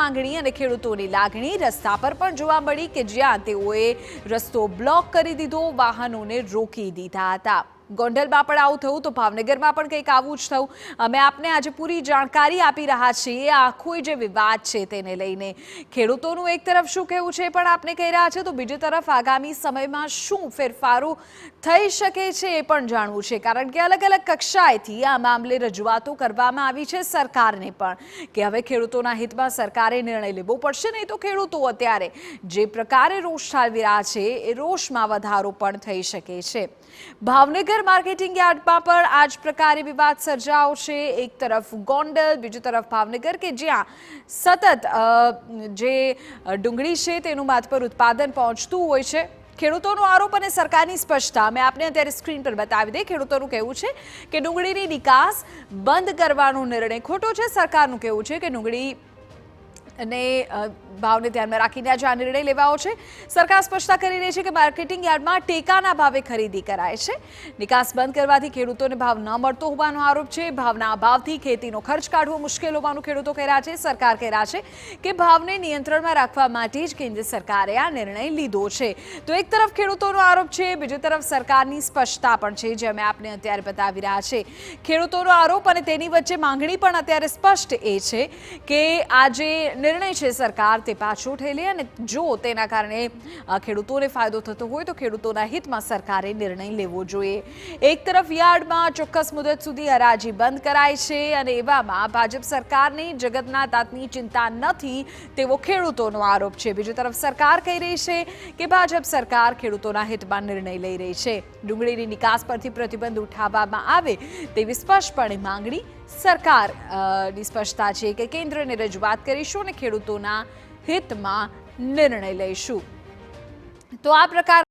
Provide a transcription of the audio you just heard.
માંગણી અને ખેડૂતોની લાગણી રસ્તા પર પણ જોવા મળી કે જ્યાં તેઓએ રસ્તો બ્લોક કરી દીધો, વાહનોને રોકી દીધા હતા। ગોંડલમાં પણ આવું થયું તો ભાવનગરમાં પણ કંઈક આવું જ થયું। અમે આપને આજે પૂરી જાણકારી આપી રહ્યા છીએ। આખો જે વિવાદ છે તેને લઈને ખેડૂતોનું એક તરફ શું કહેવું છે પણ આપને કહી રહ્યા છે, તો બીજી તરફ આગામી સમયમાં શું ફેરફારો થઈ શકે છે એ પણ જાણવું છે, કારણ કે અલગ અલગ કક્ષાએથી આ મામલે રજૂઆતો કરવામાં આવી છે સરકારને પણ કે હવે ખેડૂતોના હિતમાં સરકારે નિર્ણય લેવો પડશે, નહીં તો ખેડૂતો અત્યારે જે પ્રકારે રોષ ઠાલવી રહ્યા છે એ રોષમાં વધારો પણ થઈ શકે છે। ભાવનગર માર્કેટિંગ યાર્ડમાં પણ આ જ પ્રકારે વિવાદ સર્જાયો છે। એક તરફ ગોંડલ, બીજી તરફ ભાવનગર કે જ્યાં સતત જે ડુંગળી છે તેનું માથ પર ઉત્પાદન પહોંચતું હોય છે। ખેડૂતોનો આરોપ અને સરકારની સ્પષ્ટતા અમે આપને અત્યારે સ્ક્રીન પર બતાવી દઈએ। ખેડૂતોનું કહેવું છે કે ડુંગળીની નિકાસ બંધ કરવાનો નિર્ણય ખોટો છે। સરકારનું કહેવું છે કે ડુંગળી અને ભાવને ધ્યાનમાં રાખીને આજે આ નિર્ણય લેવાયો છે। સરકાર સ્પષ્ટતા કરી રહી છે કે માર્કેટિંગ યાર્ડમાં ટેકાના ભાવે ખરીદી કરાય છે। નિકાસ બંધ કરવાથી ખેડૂતોને ભાવ ન મળતો હોવાનો આરોપ છે। ભાવના અભાવથી ખેતીનો ખર્ચ કાઢવો મુશ્કેલ હોવાનું ખેડૂતો કહી રહ્યા છે। સરકાર કહી રહ્યા છે કે ભાવને નિયંત્રણમાં રાખવા માટે જ કેન્દ્ર સરકારે આ નિર્ણય લીધો છે। તો એક તરફ ખેડૂતોનો આરોપ છે, બીજી તરફ સરકારની સ્પષ્ટતા પણ છે, જે અમે આપને અત્યારે બતાવી રહ્યા છે। ખેડૂતોનો આરોપ અને તેની વચ્ચે માંગણી પણ અત્યારે સ્પષ્ટ એ છે કે આ જે નિર્ણય છે સરકાર તે પાછો ઉઠાવી લે, અને જો તેના કારણે ખેડૂતોને ફાયદો થતો હોય તો ખેડૂતોના હિતમાં સરકારે નિર્ણય લેવો જોઈએ। એક તરફ યાર્ડમાં ચોક્કસ મુદત સુધી હરાજી બંધ કરાય છે અને એવામાં ભાજપ સરકારની જગતના તાતની ચિંતા નથી તેવો ખેડૂતોનો આરોપ છે। બીજી તરફ સરકાર કહી રહી છે કે ભાજપ સરકાર ખેડૂતોના હિતમાં નિર્ણય લઈ રહી છે। ડુંગળીની નિકાસ પરથી પ્રતિબંધ ઉઠાવવામાં આવે તેવી સ્પષ્ટપણે માંગણી સરકારની સ્પષ્ટતા છે કે કેન્દ્રને રજૂઆત કરીશું અને ખેડૂતોના હિતમાં નિર્ણય લઈશું। તો આ પ્રકાર